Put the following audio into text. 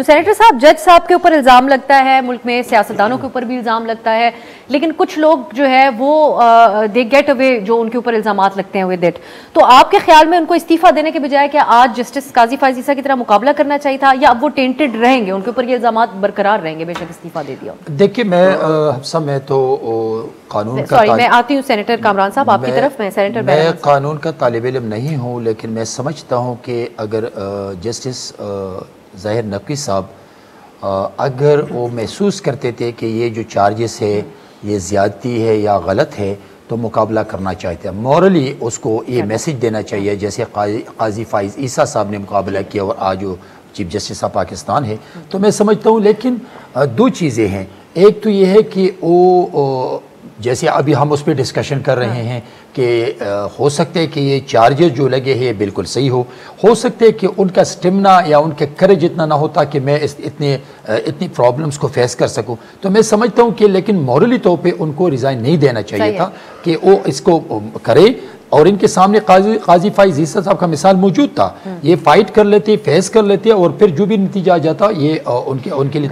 Senator साहब, जज साहब के ऊपर इल्जाम लगता है, मुल्क में सियासतदानों के ऊपर भी इल्जाम लगता है, लेकिन कुछ लोग जो है वो दे गेट अवे जो उनके ऊपर इल्जाम लगते हैं विद इट। तो आपके ख्याल में उनको इस्तीफा देने के बजाय क्या आज जस्टिस काजी फायज ईसा की तरह मुकाबला करना चाहिए था, या अब वो टेंटेड रहेंगे, उनके ऊपर ये इल्जाम बरकरार रहेंगे बेशक इस्तीफा दे दिया? देखिए, मैं तो कानून का मैं आती हूँ सेनेटर कामरान साहब आपकी तरफ। मैं कानून का तालिब इल्म नहीं हूँ, लेकिन मैं समझता हूँ कि अगर जस्टिस ज़ाहिर नकवी साहब अगर वो महसूस करते थे कि ये जो चार्जेस है ये ज़्यादती है या गलत है, तो मुकाबला करना चाहते हैं। मॉरली उसको ये मैसेज देना चाहिए, जैसे काजी फाइज ईसा साहब ने मुकाबला किया और आज वो चीफ जस्टिस ऑफ पाकिस्तान है। तो मैं समझता हूँ, लेकिन दो चीज़ें हैं। एक तो ये है कि वो जैसे अभी हम उस पर डिस्कशन कर रहे हैं कि हो सकते है कि ये चार्जेस जो लगे हैं बिल्कुल सही हो सकते है कि उनका स्टेमिना या उनके करेज इतना ना होता कि मैं इतनी प्रॉब्लम्स को फेस कर सकूं। तो मैं समझता हूं कि लेकिन मॉरली तौर पे उनको रिज़ाइन नहीं देना चाहिए था कि वो इसको करे। और इनके सामने काजी फाइज ईसा साहब का मिसाल मौजूद था, ये फाइट कर लेते, फेस कर लेते और फिर जो भी नतीजा आ जाता ये उनके लिए